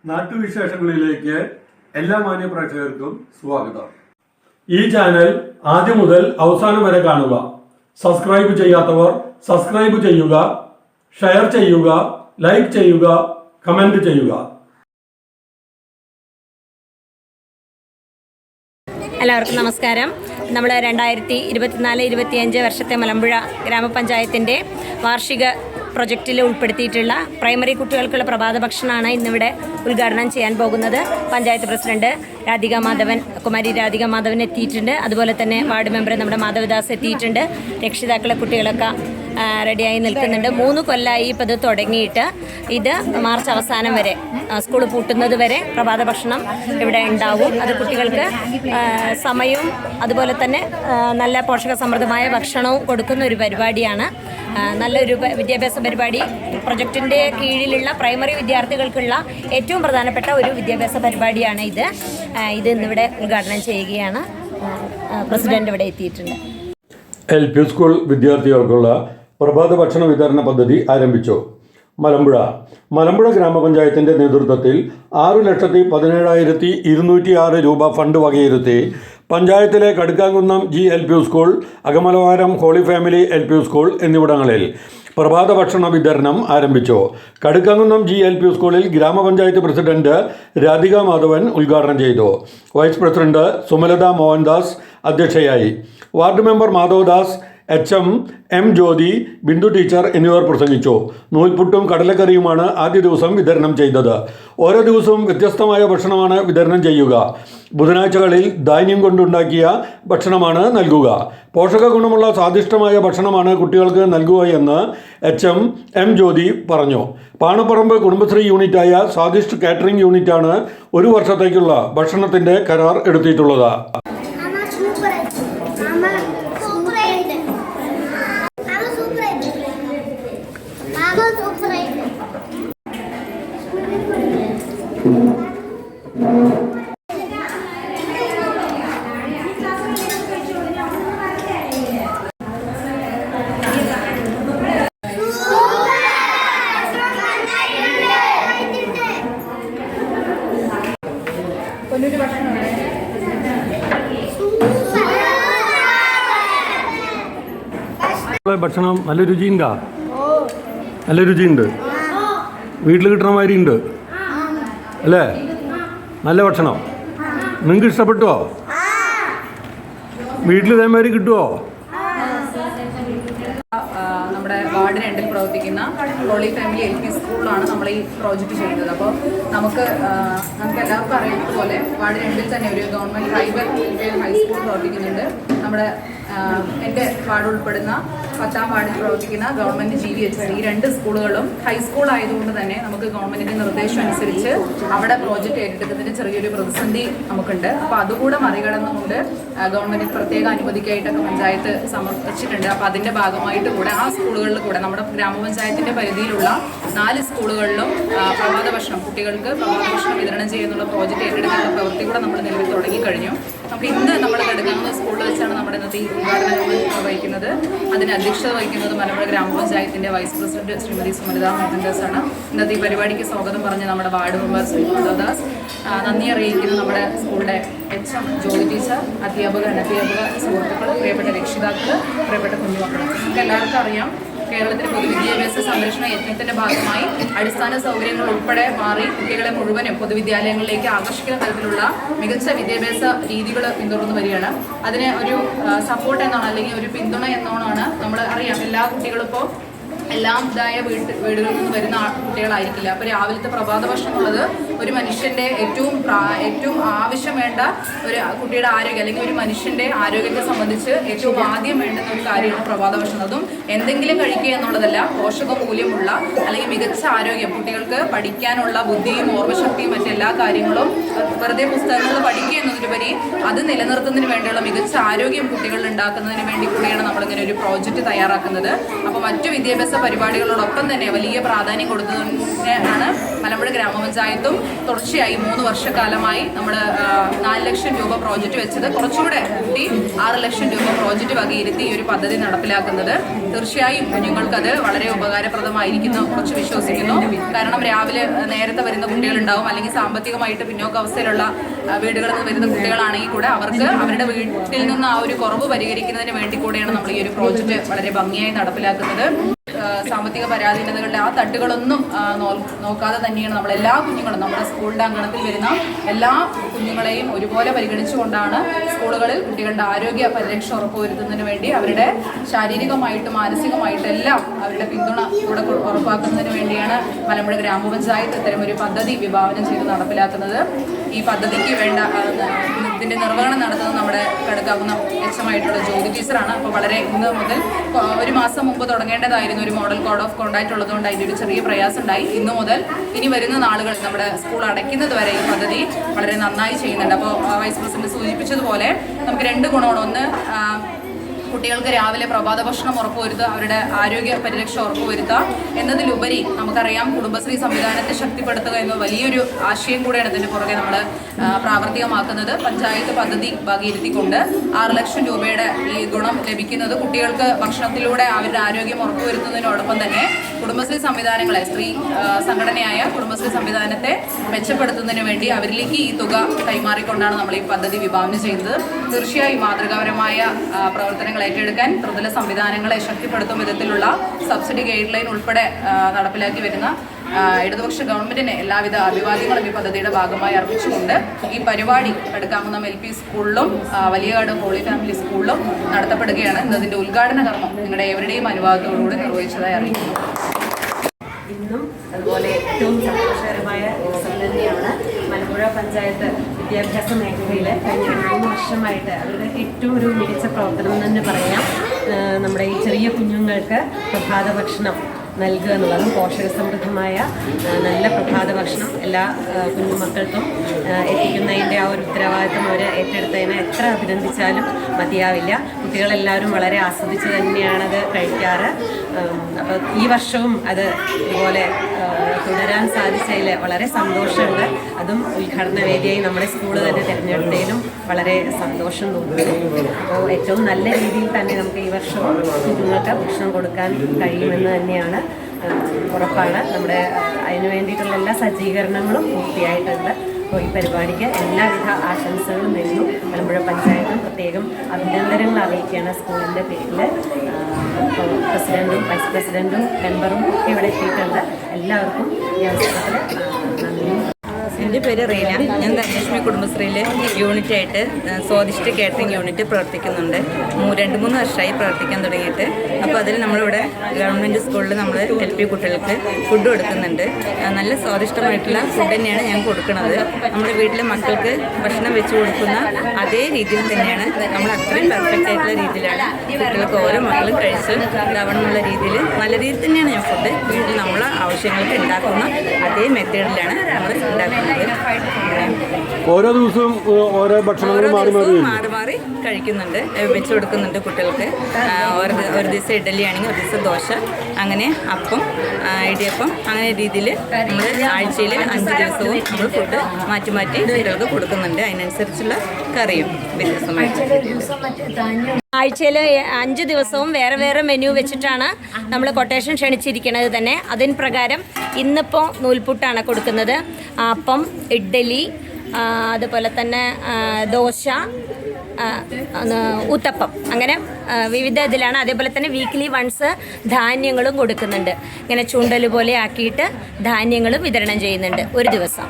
നാട്ടുവിശേഷങ്ങളിലേക്ക് എല്ലാ മാന്യ പ്രേക്ഷകർക്കും സ്വാഗതം. ഈ ചാനൽ ആദ്യം മുതൽ അവസാനം വരെ കാണുക. സബ്സ്ക്രൈബ് ചെയ്യാത്തവർ സബ്സ്ക്രൈബ് ചെയ്യുക, ഷെയർ ചെയ്യുക, ലൈക്ക് ചെയ്യുക, കമന്റ് ചെയ്യുക. എല്ലാവർക്കും നമസ്കാരം. നമ്മൾ 2024-25 വർഷത്തെ മലമ്പുഴ ഗ്രാമപഞ്ചായത്തിൻ്റെ വാർഷിക പ്രൊജക്റ്റിൽ ഉൾപ്പെടുത്തിയിട്ടുള്ള പ്രൈമറി കുട്ടികൾക്കുള്ള പ്രഭാത ഭക്ഷണമാണ് ഇന്നിവിടെ ഉദ്ഘാടനം ചെയ്യാൻ പോകുന്നത്. പഞ്ചായത്ത് പ്രസിഡന്റ് കുമാരി രാധിക മാധവൻ എത്തിയിട്ടുണ്ട്. അതുപോലെ തന്നെ വാർഡ് മെമ്പർ നമ്മുടെ മാധവദാസ് എത്തിയിട്ടുണ്ട്. രക്ഷിതാക്കളെ കുട്ടികളൊക്കെ റെഡിയായി നിൽക്കുന്നുണ്ട്. 3 കൊല്ലമായി ഇപ്പോൾ ഇത് തുടങ്ങിയിട്ട്. ഇത് മാർച്ച് അവസാനം വരെ, സ്കൂൾ പൂട്ടുന്നത് വരെ പ്രഭാത ഭക്ഷണം ഇവിടെ ഉണ്ടാവും. അത് കുട്ടികൾക്ക് സമയവും അതുപോലെ തന്നെ നല്ല പോഷകസമൃദ്ധമായ ഭക്ഷണവും കൊടുക്കുന്ന ഒരു പരിപാടിയാണ്. നല്ലൊരു വിദ്യാഭ്യാസ പരിപാടി. പ്രൊജക്റ്റിൻ്റെ കീഴിലുള്ള പ്രൈമറി വിദ്യാർത്ഥികൾക്കുള്ള ഏറ്റവും പ്രധാനപ്പെട്ട ഒരു വിദ്യാഭ്യാസ പരിപാടിയാണ് ഇത്. ഇന്നിവിടെ ഉദ്ഘാടനം ചെയ്യുകയാണ്. പ്രസിഡന്റ് ഇവിടെ എത്തിയിട്ടുണ്ട്. LP സ്കൂൾ വിദ്യാർത്ഥികൾക്കുള്ള പ്രഭാത ഭക്ഷണ വിതരണ പദ്ധതി ആരംഭിച്ചു. മലമ്പുഴ ഗ്രാമപഞ്ചായത്തിൻ്റെ നേതൃത്വത്തിൽ 6,17,206 രൂപ ഫണ്ട് വകയിരുത്തി പഞ്ചായത്തിലെ Kadukkamkunnam GLP school, Akamalavaram holy family LP school എന്നിവിടങ്ങളിൽ പ്രഭാത ഭക്ഷണ വിതരണം ആരംഭിച്ചു. കടുക്കാംകുന്നം GLP സ്കൂളിൽ ഗ്രാമപഞ്ചായത്ത് പ്രസിഡന്റ് രാധിക മാധവൻ ഉദ്ഘാടനം ചെയ്തു. വൈസ് പ്രസിഡന്റ് സുമലത മോഹൻദാസ് അധ്യക്ഷയായി. Ward member Madhavadas, HM Jyothi, Bindu teacher എന്നിവർ പ്രസംഗിച്ചു. നൂൽപുട്ടും കടലക്കറിയുമാണ് ആദ്യ ദിവസം വിതരണം ചെയ്തത്. ഓരോ ദിവസവും വ്യത്യസ്തമായ ഭക്ഷണമാണ് വിതരണം ചെയ്യുക. ബുധനാഴ്ചകളിൽ ധാന്യം കൊണ്ടുണ്ടാക്കിയ ഭക്ഷണമാണ് നൽകുക. പോഷക ഗുണമുള്ള സ്വാദിഷ്ടമായ ഭക്ഷണമാണ് കുട്ടികൾക്ക് നൽകുക എന്ന് HM ജ്യോതി പറഞ്ഞു. പാണപ്പറമ്പ് കുടുംബശ്രീ യൂണിറ്റായ സ്വാദിഷ്ട് കാറ്ററിംഗ് യൂണിറ്റാണ് 1 വർഷത്തേക്കുള്ള ഭക്ഷണത്തിൻ്റെ കരാർ എടുത്തിട്ടുള്ളത്. ഭക്ഷണം നല്ല രുചിയുണ്ടാ? നല്ല രുചിയുണ്ട്. വീട്ടിൽ കിട്ടണ മാതിരി ഉണ്ട് അല്ലേ? നല്ല ഭക്ഷണം നിങ്ങൾക്ക് ഇഷ്ടപ്പെട്ടോ? വീട്ടിൽ ഇതേമാതിരി കിട്ടുമോ? നമ്മുടെ വാർഡ് 2 പ്രവർത്തിക്കുന്ന ഹോളി ഫാമിലി LP സ്കൂളിലാണ് നമ്മൾ ഈ പ്രോജക്റ്റ് ചെയ്യുന്നത്. അപ്പോൾ നമുക്ക് എല്ലാവർക്കും അറിയുന്നത് പോലെ വാർഡ് 2 തന്നെ ഒരു ഗവൺമെൻറ് പ്രൈവറ്റ് ഹൈസ്കൂൾ പ്രവർത്തിക്കുന്നുണ്ട്. നമ്മുടെ എൻ്റെ വാർഡ് ഉൾപ്പെടുന്ന 10ാം വാർഡിൽ പ്രവർത്തിക്കുന്ന ഗവൺമെൻറ് GVHS ഈ 2 സ്കൂളുകളും ഹൈസ്കൂൾ ആയതുകൊണ്ട് തന്നെ നമുക്ക് ഗവൺമെൻറ്റിൻ്റെ നിർദ്ദേശം അനുസരിച്ച് അവിടെ പ്രോജക്റ്റ് ഏറ്റെടുക്കുന്നതിന് ചെറിയൊരു പ്രതിസന്ധി നമുക്കുണ്ട്. അപ്പോൾ അതുകൂടെ മറികടന്നുകൊണ്ട് ഗവൺമെൻറ് പ്രത്യേക അനുമതിക്കായിട്ടൊക്കെ പഞ്ചായത്ത് സമർപ്പിച്ചിട്ടുണ്ട്. അപ്പോൾ അതിൻ്റെ ഭാഗമായിട്ട് കൂടെ ആ സ്കൂളുകളിൽ കൂടെ നമ്മുടെ ഗ്രാമപഞ്ചായത്തിൻ്റെ പരിധിയിലുള്ള 4 സ്കൂളുകളിലും പ്രഭാത ഭക്ഷണം കുട്ടികൾക്ക് പ്രഭാത ഭക്ഷണം വിതരണം ചെയ്യുന്നുള്ള പ്രോജക്റ്റ് ഏറ്റെടുക്കുന്ന പ്രവൃത്തി കൂടെ നമ്മൾ നിലവിൽ തുടങ്ങിക്കഴിഞ്ഞു. നമുക്ക് ഇന്ന് നമ്മൾ കടുക്കാംകുന്നം സ്കൂളിൽ വെച്ചാണ് നമ്മുടെ ഇന്നത്തെ ഈ ഉദ്ഘാടനം നിർവഹിക്കുന്നത്. അതിന് അധ്യക്ഷത വഹിക്കുന്നത് മലമ്പുഴ ഗ്രാമപഞ്ചായത്തിൻ്റെ വൈസ് പ്രസിഡന്റ് ശ്രീമതി സുമലത മോഹൻദാസ് ആണ്. ഇന്നത്തെ ഈ പരിപാടിക്ക് സ്വാഗതം പറഞ്ഞ് നമ്മുടെ വാർഡ് മെമ്പർ ശ്രീ മാധവദാസ്, നന്ദി അറിയിക്കുന്ന നമ്മുടെ സ്കൂളിലെ HM ജ്യോതി ടീച്ചർ, അധ്യാപക അനധ്യാപക സുഹൃത്തുക്കൾ, പ്രിയപ്പെട്ട രക്ഷിതാക്കൾ, പ്രിയപ്പെട്ട കുഞ്ഞുമക്കൾ. നമുക്ക് എല്ലാവർക്കും അറിയാം, കേരളത്തിലെ പൊതുവിദ്യാഭ്യാസ സംരക്ഷണ യജ്ഞത്തിൻ്റെ ഭാഗമായി അടിസ്ഥാന സൗകര്യങ്ങൾ ഉൾപ്പെടെ മാറി കുട്ടികളെ മുഴുവനും പൊതുവിദ്യാലയങ്ങളിലേക്ക് ആകർഷിക്കുന്ന തരത്തിലുള്ള മികച്ച വിദ്യാഭ്യാസ രീതികൾ പിന്തുടർന്നു വരികയാണ്. അതിന് ഒരു സപ്പോർട്ട് എന്നാണ്, അല്ലെങ്കിൽ ഒരു പിന്തുണ എന്നോണാണ്. നമ്മൾ അറിയാം, എല്ലാ കുട്ടികളും ഇപ്പോൾ എല്ലാം ഇതായ വീടുകളിൽ നിന്ന് വരുന്ന കുട്ടികളായിരിക്കില്ല. അപ്പോൾ രാവിലത്തെ പ്രഭാത ഭക്ഷണം എന്നുള്ളത് ഒരു മനുഷ്യൻ്റെ ഏറ്റവും ആവശ്യം വേണ്ട ഒരു കുട്ടിയുടെ ആരോഗ്യം, അല്ലെങ്കിൽ ഒരു മനുഷ്യൻ്റെ ആരോഗ്യത്തെ സംബന്ധിച്ച് ഏറ്റവും ആദ്യം വേണ്ടുന്ന ഒരു കാര്യമാണ് പ്രഭാത ഭക്ഷണം. അതും എന്തെങ്കിലും കഴിക്കുക എന്നുള്ളതല്ല, പോഷക മൂല്യമുള്ള അല്ലെങ്കിൽ മികച്ച ആരോഗ്യം, കുട്ടികൾക്ക് പഠിക്കാനുള്ള ബുദ്ധിയും ഓർമ്മശക്തിയും മറ്റെല്ലാ കാര്യങ്ങളും വെറുതെ പുസ്തകങ്ങൾ പഠിക്കുക എന്നതിലുപരി അത് നിലനിർത്തുന്നതിന് വേണ്ടിയുള്ള മികച്ച ആരോഗ്യം കുട്ടികളിൽ ഉണ്ടാക്കുന്നതിന് വേണ്ടി കൂടിയാണ് നമ്മളിങ്ങനെ ഒരു പ്രോജക്റ്റ് തയ്യാറാക്കുന്നത്. അപ്പോൾ മറ്റു വിദ്യാഭ്യാസ പരിപാടികളോടൊപ്പം തന്നെ വലിയ പ്രാധാന്യം കൊടുക്കുന്നതിനാണ് മലമ്പുഴ ഗ്രാമപഞ്ചായത്തും തുടർച്ചയായി 3 വർഷക്കാലമായി നമ്മൾ 4 ലക്ഷം രൂപ പ്രോജക്റ്റ് വെച്ചത് കുറച്ചുകൂടെ കൂട്ടി 6 ലക്ഷം രൂപ പ്രോജക്റ്റ് വകയിരുത്തി ഈ ഒരു പദ്ധതി നടപ്പിലാക്കുന്നത്. തീർച്ചയായും കുഞ്ഞുങ്ങൾക്കത് വളരെ ഉപകാരപ്രദമായിരിക്കുന്നു കുറച്ച് വിശ്വസിക്കുന്നു. കാരണം രാവിലെ നേരത്തെ വരുന്ന കുട്ടികളുണ്ടാവും, അല്ലെങ്കിൽ സാമ്പത്തികമായിട്ട് പിന്നോക്കാവസ്ഥയിലുള്ള വീടുകളിൽ നിന്ന് വരുന്ന കുട്ടികളാണെങ്കിൽ കൂടെ അവർക്ക് അവരുടെ വീട്ടിൽ നിന്ന് ആ ഒരു കുറവ് പരിഹരിക്കുന്നതിന് വേണ്ടി കൂടെയാണ് നമ്മൾ ഈ ഒരു പ്രോജക്റ്റ് വളരെ ഭംഗിയായി നടപ്പിലാക്കുന്നത്. സാമ്പത്തിക പരാധീനതകളുടെ ആ തട്ടുകളൊന്നും നോക്കാതെ തന്നെയാണ് നമ്മൾ എല്ലാ കുഞ്ഞുങ്ങളും നമ്മുടെ സ്കൂളിൻ്റെ അങ്കണത്തിൽ വരുന്ന എല്ലാ കുഞ്ഞുങ്ങളെയും ഒരുപോലെ പരിഗണിച്ചുകൊണ്ടാണ് സ്കൂളുകളിൽ കുട്ടികളുടെ ആരോഗ്യ പരിരക്ഷ ഉറപ്പുവരുത്തുന്നതിന് വേണ്ടി അവരുടെ ശാരീരികമായിട്ടും മാനസികമായിട്ടും എല്ലാം അവരുടെ പിന്തുണ കൂടെ ഉറപ്പാക്കുന്നതിന് വേണ്ടിയാണ് മലമ്പുഴ ഗ്രാമപഞ്ചായത്ത് ഇത്തരം ഒരു പദ്ധതി വിഭാവനം ചെയ്ത് നടപ്പിലാക്കുന്നത്. ഈ പദ്ധതിക്ക് വേണ്ട ഇതിൻ്റെ നിർവഹണം നടത്തുന്നത് നമ്മുടെ കടുക്കാവുന്ന എച്ചമായിട്ടുള്ള ജ്യോതി ടീച്ചറാണ്. അപ്പോൾ വളരെ ഇന്ന് മുതൽ ഒരു മാസം മുമ്പ് തുടങ്ങേണ്ടതായിരുന്നു, ഒരു മോഡൽ കോഡ് ഓഫ് കോണ്ടാക്ട് ഉള്ളതുകൊണ്ട് അതിൻ്റെ ഒരു ചെറിയ പ്രയാസം ഉണ്ടായി. ഇന്നു മുതൽ ഇനി വരുന്ന നാളുകളിൽ നമ്മുടെ സ്കൂൾ അടയ്ക്കുന്നത് വരെ ഈ പദ്ധതി വളരെ നന്നായി ചെയ്യുന്നുണ്ട്. അപ്പോൾ വൈസ് പ്രസിഡന്റ് സൂചിപ്പിച്ചതുപോലെ നമുക്ക് 2 ഗുണമാണ്. ഒന്ന്, കുട്ടികൾക്ക് രാവിലെ പ്രഭാത ഭക്ഷണം ഉറപ്പുവരുത്തുക, അവരുടെ ആരോഗ്യ പരിരക്ഷ ഉറപ്പുവരുത്തുക എന്നതിലുപരി നമുക്കറിയാം കുടുംബശ്രീ സംവിധാനത്തെ ശക്തിപ്പെടുത്തുക എന്ന വലിയൊരു ആശയം കൂടെയാണ് ഇതിന് പുറകെ നമ്മൾ പ്രാവർത്തികമാക്കുന്നത്. പഞ്ചായത്ത് പദ്ധതി വകയിരുത്തിക്കൊണ്ട് 6 ലക്ഷം രൂപയുടെ ഈ ഗുണം ലഭിക്കുന്നത് കുട്ടികൾക്ക് ഭക്ഷണത്തിലൂടെ അവരുടെ ആരോഗ്യം ഉറപ്പുവരുത്തുന്നതിനോടൊപ്പം തന്നെ കുടുംബശ്രീ സംവിധാനങ്ങളെ, സ്ത്രീ സംഘടനയായ കുടുംബശ്രീ സംവിധാനത്തെ മെച്ചപ്പെടുത്തുന്നതിന് വേണ്ടി അവരിലേക്ക് ഈ തുക കൈമാറിക്കൊണ്ടാണ് നമ്മൾ ഈ പദ്ധതി വിഭാവനം ചെയ്യുന്നത്. തീർച്ചയായും മാതൃകാപരമായ പ്രവർത്തനങ്ങൾ ഏറ്റെടുക്കാൻ ത്രിതല സംവിധാനങ്ങളെ ശക്തിപ്പെടുത്തും വിധത്തിലുള്ള സബ്സിഡി ഗൈഡ് ലൈൻ ഉൾപ്പെടെ നടപ്പിലാക്കി വരുന്ന ഇടതുപക്ഷ ഗവൺമെന്റിന് എല്ലാവിധ അഭിവാദ്യങ്ങളും ഈ പദ്ധതിയുടെ ഭാഗമായി അർപ്പിച്ചുകൊണ്ട് ഈ പരിപാടി കടുക്കാങ്കുന്നം LP സ്കൂളിലും വലിയകാട് ഹോളി ഫാമിലി സ്കൂളിലും നടത്തപ്പെടുകയാണ്. ഇന്നതിന്റെ ഉദ്ഘാടന കർമ്മം നിങ്ങളുടെ എവരുടെയും അനുവാദത്തോടുകൂടി നിർവഹിച്ചതായി അറിയിക്കുന്നു. ഇന്നും അതുപോലെ ഏറ്റവും സന്തോഷകരമായ ദിവസം തന്നെയാണ്. മലമ്പുഴ പഞ്ചായത്ത് വിദ്യാഭ്യാസ മേഖലയിൽ കഴിഞ്ഞ 3 വർഷമായിട്ട് അവരുടെ ഏറ്റവും ഒരു മികച്ച പ്രവർത്തനം എന്ന് തന്നെ പറയാം. നമ്മുടെ ഈ ചെറിയ കുഞ്ഞുങ്ങൾക്ക് പ്രഭാത ഭക്ഷണം നൽകുക എന്നുള്ളതും പോഷകസമൃദ്ധമായ നല്ല പ്രഭാത ഭക്ഷണം എല്ലാ കുഞ്ഞുമക്കൾക്കും എത്തിക്കുന്നതിൻ്റെ ആ ഒരു ഉത്തരവാദിത്തം അവർ ഏറ്റെടുത്തതിനെ എത്ര അഭിനന്ദിച്ചാലും മതിയാവില്ല. കുട്ടികളെല്ലാവരും വളരെ ആസ്വദിച്ച് തന്നെയാണത് കഴിക്കാറ്. അപ്പോൾ ഈ വർഷവും അത് ഇതുപോലെ തുടരാൻ സാധിച്ചതിൽ വളരെ സന്തോഷമുണ്ട്. അതും ഉദ്ഘാടന വേദിയായി നമ്മുടെ സ്കൂള് തന്നെ തിരഞ്ഞെടുത്തതിലും വളരെ സന്തോഷം തോന്നുന്നു. അപ്പോൾ ഏറ്റവും നല്ല രീതിയിൽ തന്നെ നമുക്ക് ഈ വർഷവും കുഞ്ഞുങ്ങൾക്ക് ഭക്ഷണം കൊടുക്കാൻ കഴിയുമെന്ന് തന്നെയാണ് ഉറപ്പാണ്. നമ്മുടെ അതിനു വേണ്ടിയിട്ടുള്ള എല്ലാ സജ്ജീകരണങ്ങളും പൂർത്തിയായിട്ടുണ്ട്. അപ്പോൾ ഈ പരിപാടിക്ക് എല്ലാവിധ ആശംസകളും നേരുന്നു. മലമ്പുഴ പഞ്ചായത്തും പ്രത്യേകം അഭിനന്ദനങ്ങൾ അറിയിക്കുകയാണ് സ്കൂളിൻ്റെ പേരിൽ. പ്രസിഡൻറ്റും വൈസ് പ്രസിഡൻറ്റും മെമ്പറും ഒക്കെ ഇവിടെ എത്തിയിട്ടുണ്ട്. എല്ലാവർക്കും ഈ അവസരത്തിൽ നന്ദി. എൻ്റെ പേര് റീന. ഞാൻ ധനലക്ഷ്മി കുടുംബശ്രീയിൽ യൂണിറ്റായിട്ട് സ്വാദിഷ്ട കാറ്ററിംഗ് യൂണിറ്റ് പ്രവർത്തിക്കുന്നുണ്ട്. 2-3 വർഷമായി പ്രവർത്തിക്കാൻ തുടങ്ങിയിട്ട്. അപ്പോൾ അതിൽ നമ്മളിവിടെ ഗവൺമെൻറ് സ്കൂളിൽ നമ്മൾ LP കുട്ടികൾക്ക് ഫുഡ് കൊടുക്കുന്നുണ്ട്. നല്ല സ്വാദിഷ്ടമായിട്ടുള്ള ഫുഡ് തന്നെയാണ് ഞാൻ കൊടുക്കുന്നത്. നമ്മുടെ വീട്ടിലെ മക്കൾക്ക് ഭക്ഷണം വെച്ച് കൊടുക്കുന്ന അതേ രീതിയിൽ തന്നെയാണ്, നമ്മൾ അത്രയും പെർഫെക്റ്റ് ആയിട്ടുള്ള രീതിയിലാണ് കുട്ടികൾക്ക് ഓരോ മക്കളും കഴിച്ച് ഇതാവണമെന്നുള്ള രീതിയിൽ നല്ല രീതിയിൽ തന്നെയാണ് ഞാൻ ഫുഡ് വീട്ടിൽ നമ്മൾ ആവശ്യങ്ങൾക്ക് ഉണ്ടാക്കുന്ന അതേ മെത്തേഡിലാണ് നമ്മൾ ഉണ്ടാക്കുന്നത്. ഓരോ ദിവസവും ഓരോ ഭക്ഷണങ്ങൾ മാറി മാറി കഴിക്കുന്നുണ്ട്, വെച്ച് കൊടുക്കുന്നുണ്ട് കുട്ടികൾക്ക്. ഒരു ദിവസം ഇഡലി ആണെങ്കിൽ ഒരു ദിവസം ദോശ, അങ്ങനെ അപ്പം, ഇടിയപ്പം, അങ്ങനെ രീതിയിൽ നമ്മൾ ആഴ്ചയിൽ 5 ദിവസവും നമ്മൾ ഫുഡ് മാറ്റി മാറ്റി കുട്ടികൾക്ക് കൊടുക്കുന്നുണ്ട്. അതിനനുസരിച്ചുള്ള കറിയും വ്യത്യസ്തമായിട്ട്. ആഴ്ചയിൽ 5 ദിവസവും വേറെ വേറെ മെനു വെച്ചിട്ടാണ് നമ്മൾ കൊട്ടേഷൻ ക്ഷണിച്ചിരിക്കുന്നത് തന്നെ. അതിന് പ്രകാരം ഇന്നിപ്പോൾ നൂൽപുട്ടാണ് കൊടുക്കുന്നത്. അപ്പം, ഇഡ്ഡലി, അതുപോലെ തന്നെ ദോശ, ഉത്തപ്പം, അങ്ങനെ വിവിധ ഇതിലാണ്. അതേപോലെ തന്നെ വീക്ക്ലി വൺസ് ധാന്യങ്ങളും കൊടുക്കുന്നുണ്ട്. ഇങ്ങനെ ചൂണ്ടൽ പോലെ ആക്കിയിട്ട് ധാന്യങ്ങളും വിതരണം ചെയ്യുന്നുണ്ട് ഒരു ദിവസം.